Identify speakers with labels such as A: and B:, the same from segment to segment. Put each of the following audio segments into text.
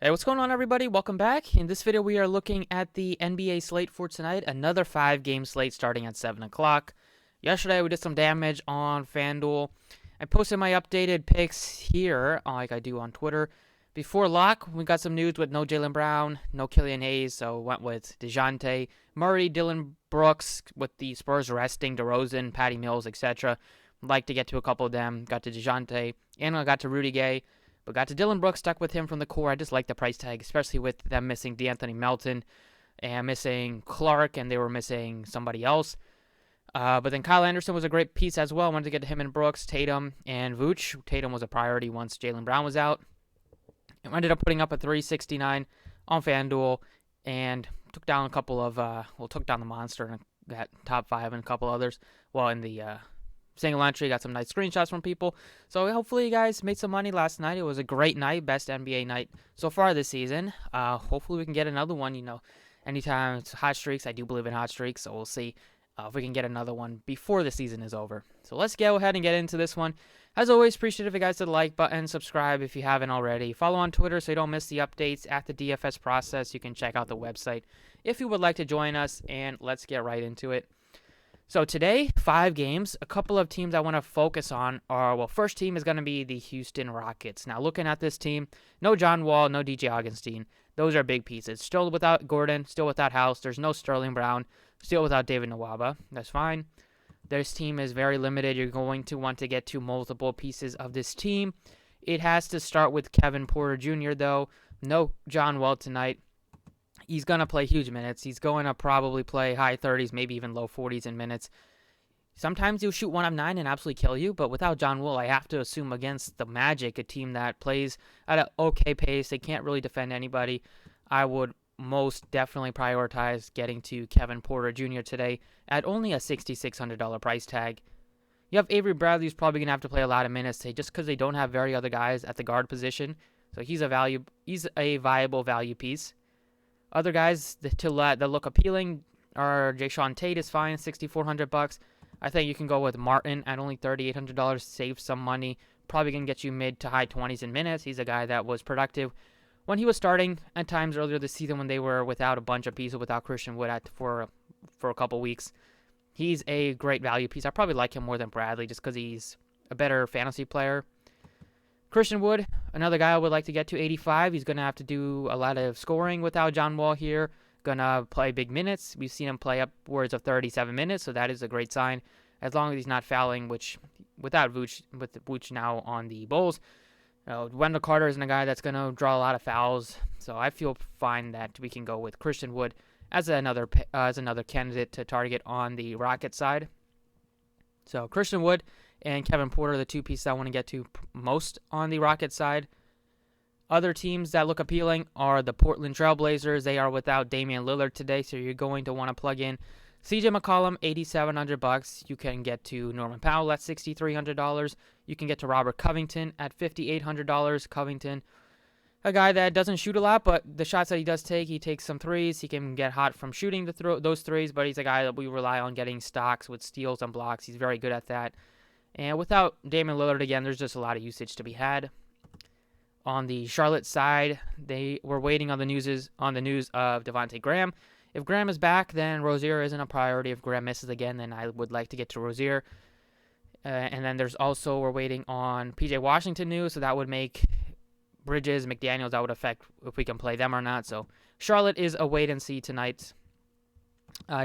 A: Hey, what's going on, everybody? Welcome back. In this video, we are looking at the NBA slate for tonight. Another 5-game slate starting at 7 o'clock. Yesterday, we did some damage on FanDuel. I posted my updated picks here, like I do on Twitter. Before lock, we got some news with no Jaylen Brown, no Killian Hayes, so went with DeJounte Murray, Dylan Brooks, with the Spurs resting DeRozan, Patty Mills, etc. Like to get to a couple of them. Got to DeJounte, and I got to Rudy Gay. But got to Dylan Brooks, stuck with him from the core. I just like the price tag, especially with them missing D'Anthony Melton and missing Clark, and they were missing somebody else. But then Kyle Anderson was a great piece as well. I wanted to get to him and Brooks, Tatum, and Vooch. Tatum was a priority once Jaylen Brown was out. I ended up putting up a 369 on FanDuel and took down a couple of, took down the Monster and got top 5 and a couple others. Well, in the single entry, got some nice screenshots from people. So hopefully you guys made some money last night. It was a great night, best NBA night so far this season. Hopefully we can get another one. Anytime it's hot streaks, I do believe in hot streaks. So we'll see if we can get another one before the season is over. So let's go ahead and get into this one. As always, appreciate if you guys hit the like button, subscribe if you haven't already. Follow on Twitter so you don't miss the updates at the DFS process. You can check out the website if you would like to join us, and let's get right into it. So today, 5 games. A couple of teams I want to focus on are, first team is going to be the Houston Rockets. Now, looking at this team, no John Wall, no DJ Augustine. Those are big pieces. Still without Gordon, still without House. There's no Sterling Brown, still without David Nwaba. That's fine. This team is very limited. You're going to want to get to multiple pieces of this team. It has to start with Kevin Porter Jr., though. No John Wall tonight. He's going to play huge minutes. He's going to probably play high 30s, maybe even low 40s in minutes. Sometimes he'll shoot 1 of 9 and absolutely kill you, but without John Wall, I have to assume against the Magic, a team that plays at an okay pace, they can't really defend anybody, I would most definitely prioritize getting to Kevin Porter Jr. today at only a $6,600 price tag. You have Avery Bradley, who's probably going to have to play a lot of minutes today just because they don't have very other guys at the guard position. So he's a viable value piece. Other guys that look appealing are Jayshawn Tate is fine, $6,400. I think you can go with Martin at only $3,800, save some money. Probably going to get you mid to high 20s in minutes. He's a guy that was productive when he was starting at times earlier this season when they were without a bunch of pieces, without Christian Wood for a couple weeks. He's a great value piece. I probably like him more than Bradley just because he's a better fantasy player. Christian Wood, another guy I would like to get to, 85. He's going to have to do a lot of scoring without John Wall here. Going to play big minutes. We've seen him play upwards of 37 minutes, so that is a great sign. As long as he's not fouling, which without Vooch, with Vooch now on the Bulls, Wendell Carter isn't a guy that's going to draw a lot of fouls. So I feel fine that we can go with Christian Wood as another candidate to target on the Rocket side. So Christian Wood and Kevin Porter are the two pieces I want to get to most on the Rocket side. Other teams that look appealing are the Portland Trailblazers. They are without Damian Lillard today, so you're going to want to plug in CJ McCollum, $8,700. You can get to Norman Powell at $6,300. You can get to Robert Covington at $5,800. Covington, a guy that doesn't shoot a lot, but the shots that he does take, he takes some threes. He can get hot from shooting those threes, but he's a guy that we rely on getting stocks with steals and blocks. He's very good at that. And without Damian Lillard, again, there's just a lot of usage to be had. On the Charlotte side, they were waiting on the news of Devontae Graham. If Graham is back, then Rozier isn't a priority. If Graham misses again, then I would like to get to Rozier. And then we're waiting on PJ Washington news, so that would make Bridges, McDaniels, that would affect if we can play them or not. So Charlotte is a wait and see tonight.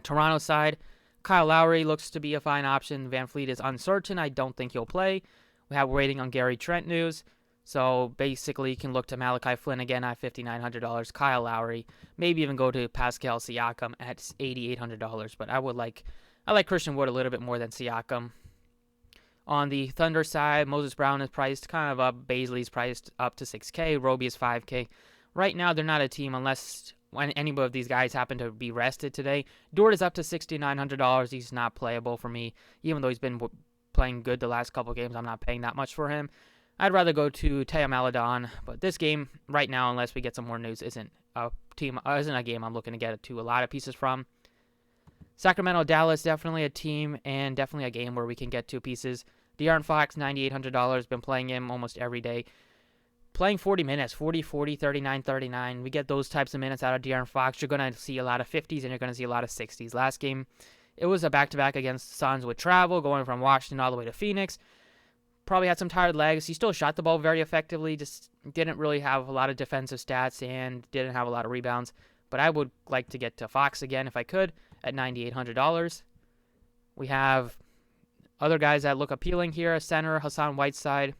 A: Toronto side, Kyle Lowry looks to be a fine option. Van Fleet is uncertain. I don't think he'll play. We're waiting on Gary Trent news. So basically, you can look to Malachi Flynn again at $5,900. Kyle Lowry, maybe even go to Pascal Siakam at $8,800. But I like Christian Wood a little bit more than Siakam. On the Thunder side, Moses Brown is priced kind of up. Baisley's priced up to $6K. Roby is $5K. Right now, they're not a team unless when any of these guys happen to be rested today. Dort is up to $6,900. He's not playable for me. Even though he's been playing good the last couple games, I'm not paying that much for him. I'd rather go to Teo Maledon, but this game right now, unless we get some more news, isn't a game I'm looking to get to a lot of pieces from. Sacramento, Dallas, definitely a team and definitely a game where we can get 2 pieces. De'Aaron Fox, $9,800, been playing him almost every day. playing 40 minutes, 40, 40, 39, 39. We get those types of minutes out of De'Aaron Fox. You're going to see a lot of 50s and you're going to see a lot of 60s. Last game, it was a back-to-back against the Suns with travel, going from Washington all the way to Phoenix. Probably had some tired legs. He still shot the ball very effectively, just didn't really have a lot of defensive stats and didn't have a lot of rebounds. But I would like to get to Fox again if I could at $9,800. We have other guys that look appealing here. Center, Hassan Whiteside.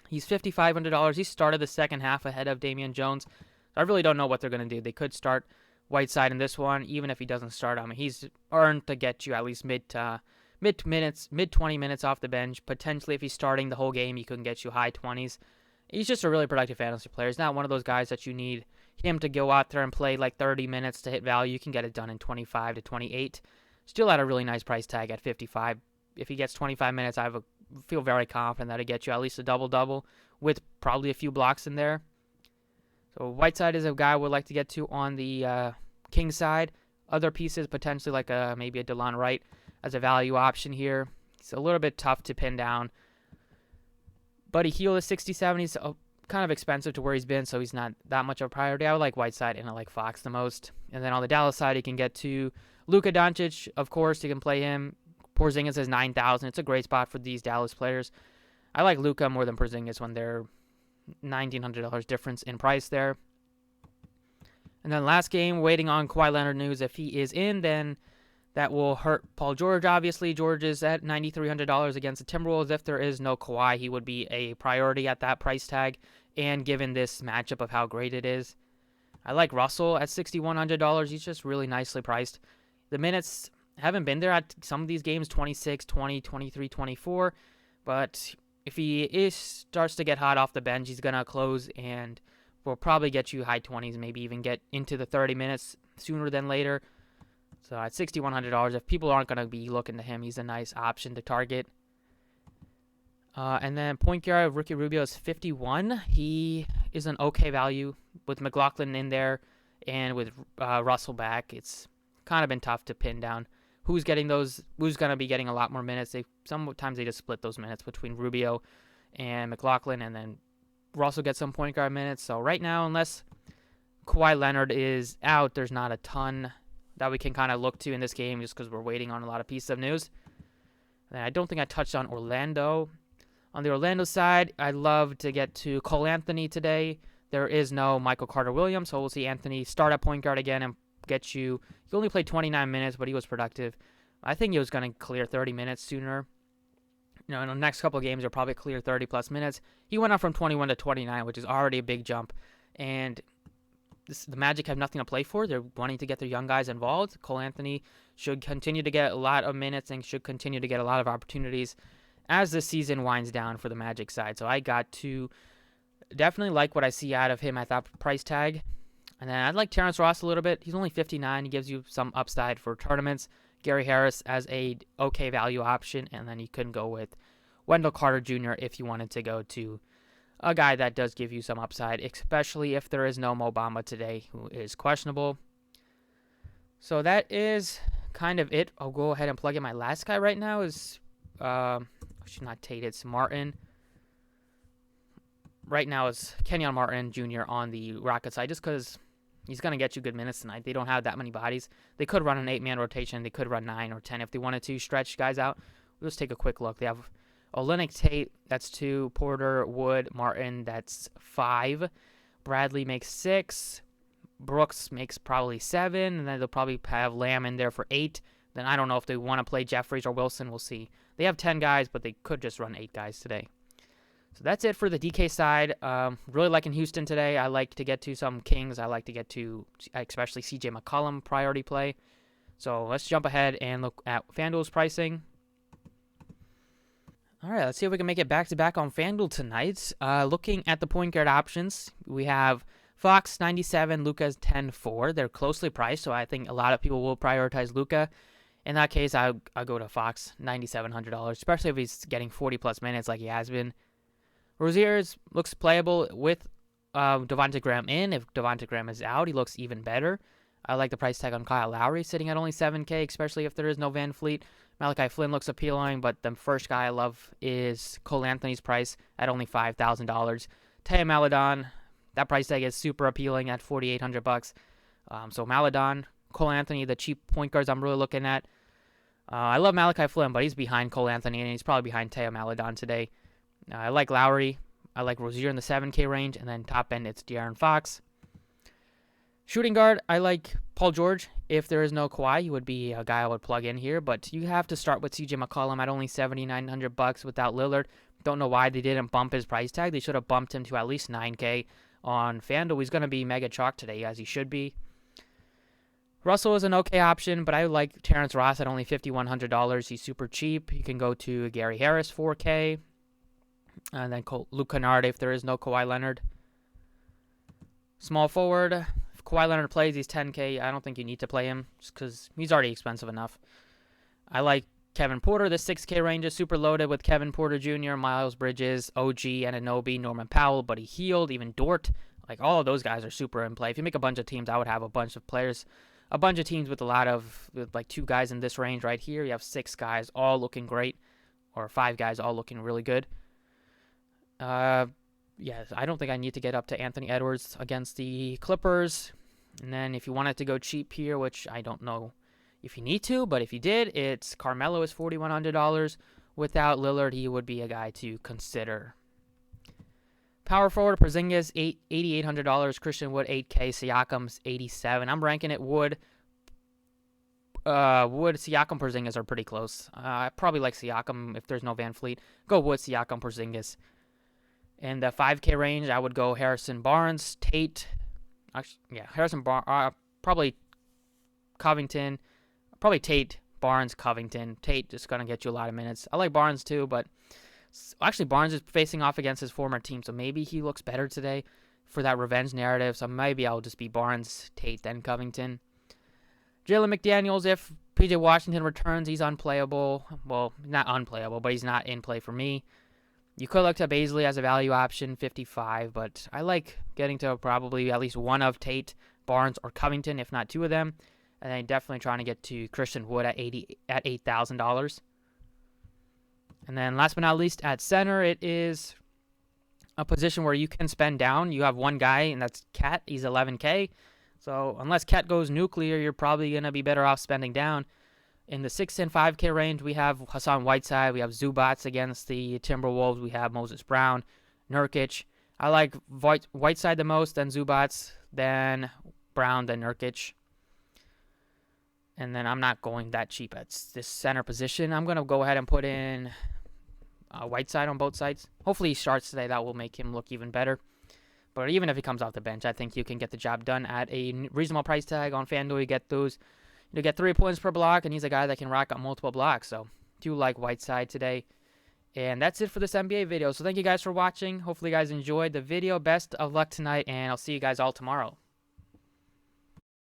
A: He's $5,500. He started the second half ahead of Damian Jones. I really don't know what they're going to do. They could start Whiteside in this one, even if he doesn't start. I mean, he's earned to get you at least mid 20 minutes off the bench. Potentially, if he's starting the whole game, he can get you high 20s. He's just a really productive fantasy player. He's not one of those guys that you need him to go out there and play like 30 minutes to hit value. You can get it done in 25 to 28. Still at a really nice price tag at 55. If he gets 25 minutes, I feel very confident that he'll get you at least a double-double with probably a few blocks in there. So Whiteside is a guy I would like to get to on the Kings side. Other pieces, potentially like maybe a DeLon Wright as a value option here. He's a little bit tough to pin down. Buddy Hield is 67. He's kind of expensive to where he's been, so he's not that much of a priority. I would like Whiteside and I like Fox the most. And then on the Dallas side, you can get to Luka Doncic. Of course, you can play him. Porzingis is 9,000. It's a great spot for these Dallas players. I like Luka more than Porzingis when they're $1,900 difference in price there. And then last game, waiting on Kawhi Leonard news. If he is in, then that will hurt Paul George, obviously. George is at $9,300 against the Timberwolves. If there is no Kawhi, he would be a priority at that price tag. And given this matchup of how great it is, I like Russell at $6,100. He's just really nicely priced. The minutes haven't been there at some of these games, 26, 20, 23, 24. But if he starts to get hot off the bench, he's going to close and will probably get you high 20s, maybe even get into the 30 minutes sooner than later. So at $6,100, if people aren't going to be looking to him, he's a nice option to target. And then point guard, Ricky Rubio is 51. He is an okay value with McLaughlin in there and with Russell back. It's kind of been tough to pin down who's getting those, who's going to be getting a lot more minutes. Sometimes they just split those minutes between Rubio and McLaughlin, and then Russell gets some point guard minutes. So right now, unless Kawhi Leonard is out, there's not a ton that we can kind of look to in this game just because we're waiting on a lot of pieces of news. And I don't think I touched on Orlando. On the Orlando side, I'd love to get to Cole Anthony today. There is no Michael Carter-Williams, so we'll see Anthony start at point guard again and get you. He only played 29 minutes, but he was productive. I think he was going to clear 30 minutes sooner. You know, in the next couple of games, he'll probably clear 30-plus minutes. He went up from 21 to 29, which is already a big jump. And the Magic have nothing to play for. They're wanting to get their young guys involved. Cole Anthony should continue to get a lot of minutes and should continue to get a lot of opportunities as the season winds down for the Magic side. So I got to definitely like what I see out of him at that price tag. And then I'd like Terrence Ross a little bit. He's only 59. He gives you some upside for tournaments. Gary Harris as a okay value option. And then you can go with Wendell Carter Jr. if you wanted to go to a guy that does give you some upside, especially if there is no Mo Bamba today, who is questionable. So that is kind of it. I'll go ahead and plug in my last guy right now. Is not Tate, it's Martin. Right now is Kenyon Martin Jr. on the Rocket side, just because he's going to get you good minutes tonight. They don't have that many bodies. They could run an 8-man rotation. They could run 9 or 10 if they wanted to stretch guys out. Let's take a quick look. They have Olynyk Tate, that's 2. Porter, Wood, Martin, that's 5. Bradley makes 6. Brooks makes probably 7. And then they'll probably have Lamb in there for 8. Then I don't know if they want to play Jeffries or Wilson. We'll see. They have 10 guys, but they could just run 8 guys today. So that's it for the DK side. Really liking Houston today. I like to get to some Kings. I like to get to especially CJ McCollum priority play. So let's jump ahead and look at FanDuel's pricing. All right, let's see if we can make it back-to-back on FanDuel tonight. Looking at the point guard options, we have Fox 97, Luka's 10-4. They're closely priced, so I think a lot of people will prioritize Luka. In that case, I'll go to Fox, $9,700, especially if he's getting 40-plus minutes like he has been. Rozier looks playable with Devontae Graham in. If Devontae Graham is out, he looks even better. I like the price tag on Kyle Lowry, sitting at only $7K, especially if there is no Van Fleet. Malachi Flynn looks appealing, but the first guy I love is Cole Anthony's price at only $5,000. Taya Maladon, that price tag is super appealing at $4,800. So Maladon, Cole Anthony, the cheap point guards I'm really looking at. I love Malachi Flynn, but he's behind Cole Anthony, and he's probably behind Taya Maladon today. I like Lowry. I like Rozier in the 7K range, and then top end, it's De'Aaron Fox. Shooting guard, I like Paul George. If there is no Kawhi, he would be a guy I would plug in here, but you have to start with CJ McCollum at only $7,900 without Lillard. Don't know why they didn't bump his price tag. They should have bumped him to at least $9K on FanDuel. He's going to be mega chalk today, as he should be. Russell is an okay option, but I like Terrence Ross at only $5,100. He's super cheap. You can go to Gary Harris, 4K. And then Luke Kennard if there is no Kawhi Leonard. Small forward, if Kawhi Leonard plays, he's 10K. I don't think you need to play him just because he's already expensive enough. I like Kevin Porter. The 6K range is super loaded with Kevin Porter Jr., Miles Bridges, OG, Anunoby, Norman Powell, Buddy Hield, even Dort. Like, all of those guys are super in play. If you make a bunch of teams, I would have a bunch of players. A bunch of teams with like 2 guys in this range right here. You have 6 guys all looking great, or 5 guys all looking really good. Yes, I don't think I need to get up to Anthony Edwards against the Clippers. And then if you wanted to go cheap here, which I don't know if you need to, but if you did, it's Carmelo is $4,100. Without Lillard, he would be a guy to consider. Power forward, Porzingis, $8,800. Christian Wood, $8K. Siakam's $87. I'm ranking it Wood. Wood, Siakam, Porzingis are pretty close. I probably like Siakam if there's no Van Fleet. Go Wood, Siakam, Porzingis. In the 5K range, I would go Harrison Barnes, Tate. Actually, yeah, Harrison Barnes, probably Covington. Probably Tate, Barnes, Covington. Tate just going to get you a lot of minutes. I like Barnes too, but actually Barnes is facing off against his former team, so maybe he looks better today for that revenge narrative. So maybe I'll just be Barnes, Tate, then Covington. Jalen McDaniels, if PJ Washington returns, he's unplayable. Well, not unplayable, but he's not in play for me. You could look to Baisley as a value option, 55, but I like getting to probably at least one of Tate, Barnes, or Covington, if not 2 of them. And then definitely trying to get to Christian Wood at $8,000. And then last but not least, at center, it is a position where you can spend down. You have one guy, and that's Cat. He's 11K. So unless Cat goes nuclear, you're probably going to be better off spending down. In the 6 and 5K range, we have Hassan Whiteside. We have Zubats against the Timberwolves. We have Moses Brown, Nurkic. I like Whiteside the most, then Zubats, then Brown, then Nurkic. And then I'm not going that cheap at this center position. I'm going to go ahead and put in Whiteside on both sides. Hopefully he starts today. That will make him look even better. But even if he comes off the bench, I think you can get the job done at a reasonable price tag on FanDuel. You get those. You get 3 points per block, and he's a guy that can rack up multiple blocks. So do like Whiteside today. And that's it for this NBA video. So thank you guys for watching. Hopefully you guys enjoyed the video. Best of luck tonight, and I'll see you guys all tomorrow.